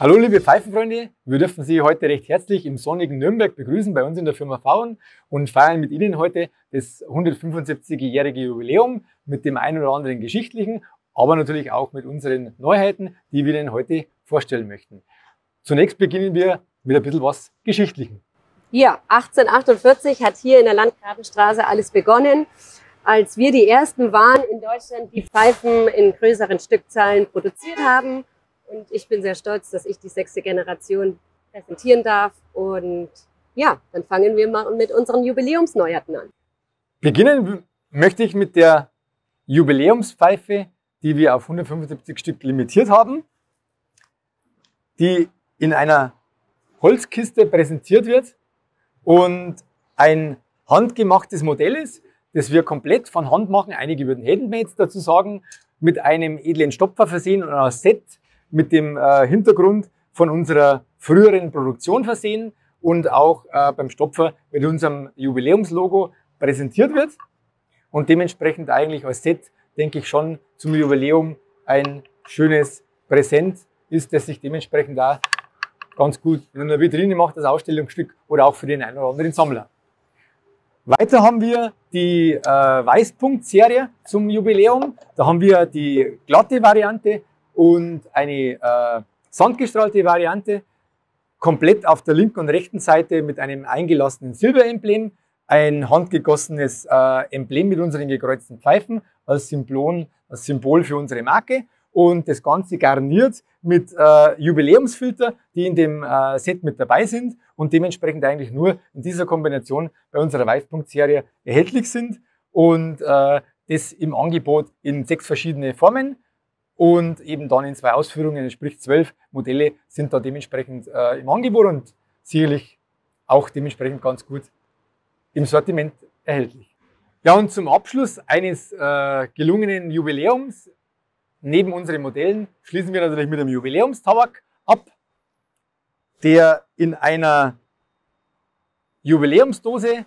Hallo liebe Pfeifenfreunde, wir dürfen Sie heute recht herzlich im sonnigen Nürnberg begrüßen bei uns in der Firma Fauen und feiern mit Ihnen heute das 175-jährige Jubiläum mit dem einen oder anderen geschichtlichen, aber natürlich auch mit unseren Neuheiten, die wir Ihnen heute vorstellen möchten. Zunächst beginnen wir mit ein bisschen was Geschichtlichem. Ja, 1848 hat hier in der Landgrabenstraße alles begonnen, als wir die ersten waren in Deutschland, die Pfeifen in größeren Stückzahlen produziert haben. Und ich bin sehr stolz, dass ich die 6. Generation präsentieren darf. Und ja, dann fangen wir mal mit unseren Jubiläumsneuheiten an. Beginnen möchte ich mit der Jubiläumspfeife, die wir auf 175 Stück limitiert haben, die in einer Holzkiste präsentiert wird und ein handgemachtes Modell ist, das wir komplett von Hand machen. Einige würden Handmade dazu sagen, mit einem edlen Stopfer versehen und einem Set mit dem Hintergrund von unserer früheren Produktion versehen und auch beim Stopfer mit unserem Jubiläumslogo präsentiert wird und dementsprechend eigentlich als Set, denke ich, schon zum Jubiläum ein schönes Präsent ist, das sich dementsprechend auch ganz gut in einer Vitrine macht, das Ausstellungsstück oder auch für den einen oder anderen Sammler. Weiter haben wir die Weißpunkt-Serie zum Jubiläum. Da haben wir die glatte Variante und eine sandgestrahlte Variante, komplett auf der linken und rechten Seite mit einem eingelassenen Silberemblem, ein handgegossenes Emblem mit unseren gekreuzten Pfeifen als Symbol für unsere Marke und das Ganze garniert mit Jubiläumsfilter, die in dem Set mit dabei sind und dementsprechend eigentlich nur in dieser Kombination bei unserer Weißpunkt-Serie erhältlich sind und das im Angebot in 6 verschiedene Formen und eben dann in 2 Ausführungen, sprich 12 Modelle sind da dementsprechend im Angebot und sicherlich auch dementsprechend ganz gut im Sortiment erhältlich. Ja, und zum Abschluss eines gelungenen Jubiläums, neben unseren Modellen, schließen wir natürlich mit einem Jubiläumstabak ab, der in einer Jubiläumsdose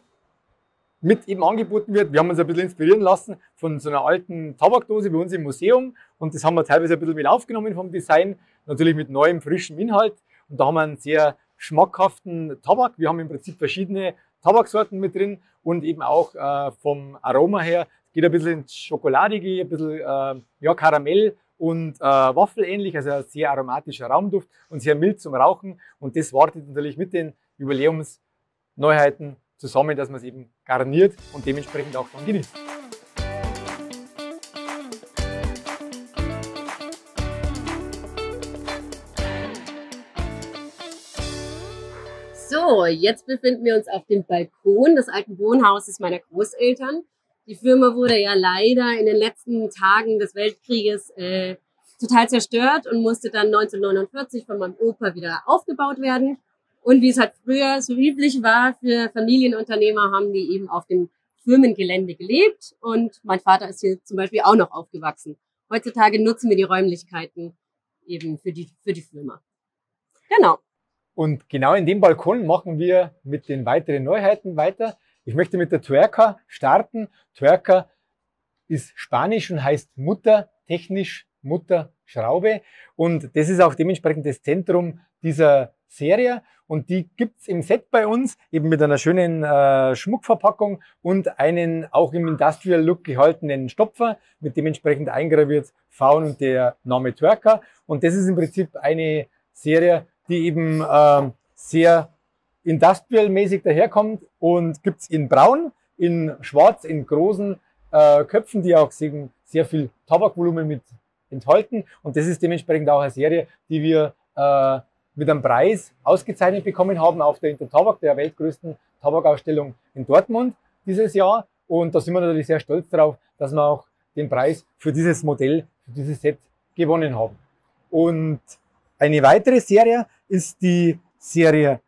mit eben angeboten wird. Wir haben uns ein bisschen inspirieren lassen von so einer alten Tabakdose bei uns im Museum und das haben wir teilweise ein bisschen mit aufgenommen vom Design, natürlich mit neuem, frischem Inhalt und da haben wir einen sehr schmackhaften Tabak. Wir haben im Prinzip verschiedene Tabaksorten mit drin und eben auch vom Aroma her, geht ein bisschen ins Schokoladige, ein bisschen ja, Karamell und Waffelähnlich, also ein sehr aromatischer Raumduft und sehr mild zum Rauchen und das wartet natürlich mit den Jubiläumsneuheiten zusammen, dass man es eben garniert und dementsprechend auch dann genießt. So, jetzt befinden wir uns auf dem Balkon des alten Wohnhauses meiner Großeltern. Die Firma wurde ja leider in den letzten Tagen des Weltkrieges total zerstört und musste dann 1949 von meinem Opa wieder aufgebaut werden. Und wie es halt früher so üblich war für Familienunternehmer, haben die eben auf dem Firmengelände gelebt. Und mein Vater ist hier zum Beispiel auch noch aufgewachsen. Heutzutage nutzen wir die Räumlichkeiten eben für die Firma. Genau. Und genau in dem Balkon machen wir mit den weiteren Neuheiten weiter. Ich möchte mit der Tuerca starten. Tuerca ist Spanisch und heißt Mutter, technisch Mutterschraube. Und das ist auch dementsprechend das Zentrum dieser Serie. Und die gibt's im Set bei uns, eben mit einer schönen Schmuckverpackung und einen auch im Industrial Look gehaltenen Stopfer, mit dementsprechend eingraviert Faun und der Name Tuerca. Und das ist im Prinzip eine Serie, die eben sehr industrial-mäßig daherkommt und gibt's in Braun, in Schwarz, in großen Köpfen, die auch sehr viel Tabakvolumen mit enthalten. Und das ist dementsprechend auch eine Serie, die wir mit einem Preis ausgezeichnet bekommen haben auf der Intertabak, der weltgrößten Tabakausstellung in Dortmund dieses Jahr. Und da sind wir natürlich sehr stolz darauf, dass wir auch den Preis für dieses Modell, für dieses Set gewonnen haben. Und eine weitere Serie ist die Serie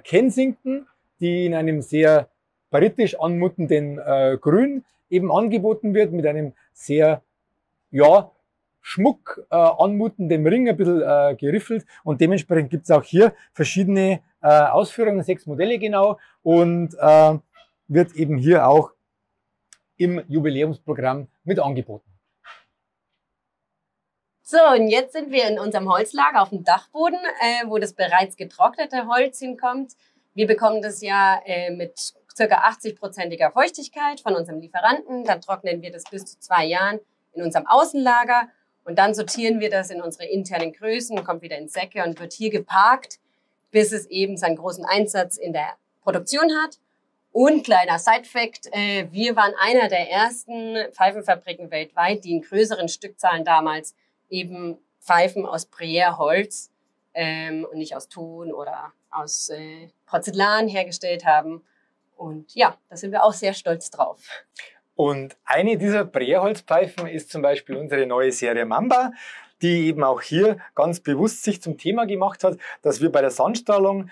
Kensington, die in einem sehr britisch anmutenden Grün eben angeboten wird, mit einem sehr, ja, Schmuck anmutenden Ring, ein bisschen geriffelt. Und dementsprechend gibt es auch hier verschiedene Ausführungen, 6 Modelle genau. Und wird eben hier auch im Jubiläumsprogramm mit angeboten. So, und jetzt sind wir in unserem Holzlager auf dem Dachboden, wo das bereits getrocknete Holz hinkommt. Wir bekommen das ja mit ca. 80%iger Feuchtigkeit von unserem Lieferanten. Dann trocknen wir das bis zu 2 Jahren in unserem Außenlager. Und dann sortieren wir das in unsere internen Größen, kommt wieder in Säcke und wird hier geparkt, bis es eben seinen großen Einsatz in der Produktion hat. Und kleiner Side-Fact, wir waren einer der ersten Pfeifenfabriken weltweit, die in größeren Stückzahlen damals eben Pfeifen aus Bruyère-Holz und nicht aus Ton oder aus Porzellan hergestellt haben. Und ja, da sind wir auch sehr stolz drauf. Und eine dieser Bruyère-Holzpfeifen ist zum Beispiel unsere neue Serie Mamba, die eben auch hier ganz bewusst sich zum Thema gemacht hat, dass wir bei der Sandstrahlung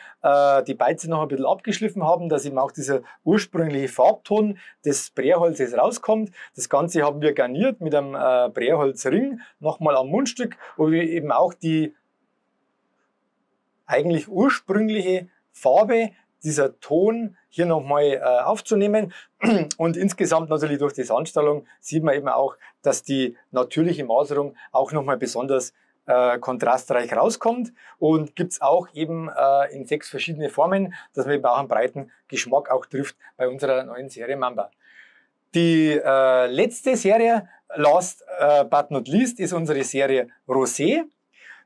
die Beize noch ein bisschen abgeschliffen haben, dass eben auch dieser ursprüngliche Farbton des Bruyère-Holzes rauskommt. Das Ganze haben wir garniert mit einem Bruyère-Holzring, nochmal am Mundstück, wo wir eben auch die eigentlich ursprüngliche Farbe, dieser Ton hier nochmal aufzunehmen. Und insgesamt natürlich durch die Sandstrahlung sieht man eben auch, dass die natürliche Maserung auch nochmal besonders kontrastreich rauskommt. Und gibt es auch eben in 6 verschiedene Formen, dass man eben auch einen breiten Geschmack auch trifft bei unserer neuen Serie Mamba. Die letzte Serie, last but not least, ist unsere Serie Rosé.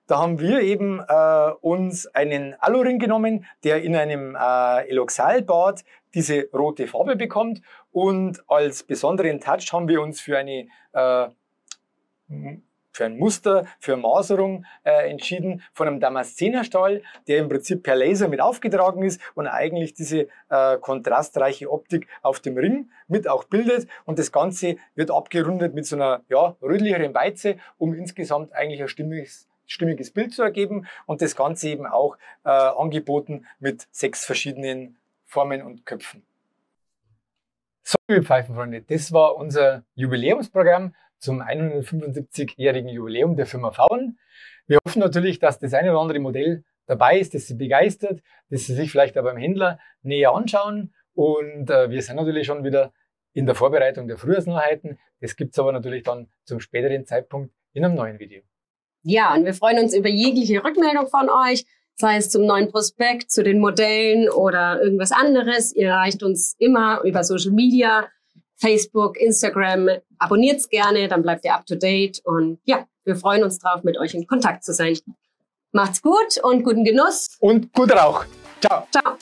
Da haben wir eben uns einen Aluring genommen, der in einem Eloxalbad diese rote Farbe bekommt. Und als besonderen Touch haben wir uns für ein Muster, für Maserung entschieden von einem Damaszenerstahl, der im Prinzip per Laser mit aufgetragen ist und eigentlich diese kontrastreiche Optik auf dem Ring mit auch bildet. Und das Ganze wird abgerundet mit so einer rötlicheren Beize, um insgesamt eigentlich ein stimmiges Bild zu ergeben und das Ganze eben auch angeboten mit 6 verschiedenen Formen und Köpfen. So, liebe Pfeifenfreunde, das war unser Jubiläumsprogramm zum 175-jährigen Jubiläum der Firma Fauen. Wir hoffen natürlich, dass das eine oder andere Modell dabei ist, das Sie begeistert, das Sie sich vielleicht auch beim Händler näher anschauen. Und wir sind natürlich schon wieder in der Vorbereitung der Frühjahrsneuheiten. Das gibt es aber natürlich dann zum späteren Zeitpunkt in einem neuen Video. Ja, und wir freuen uns über jegliche Rückmeldung von euch, sei es zum neuen Prospekt, zu den Modellen oder irgendwas anderes. Ihr erreicht uns immer über Social Media, Facebook, Instagram. Abonniert's gerne, dann bleibt ihr up to date. Und ja, wir freuen uns drauf, mit euch in Kontakt zu sein. Macht's gut und guten Genuss. Und gut Rauch. Ciao. Ciao.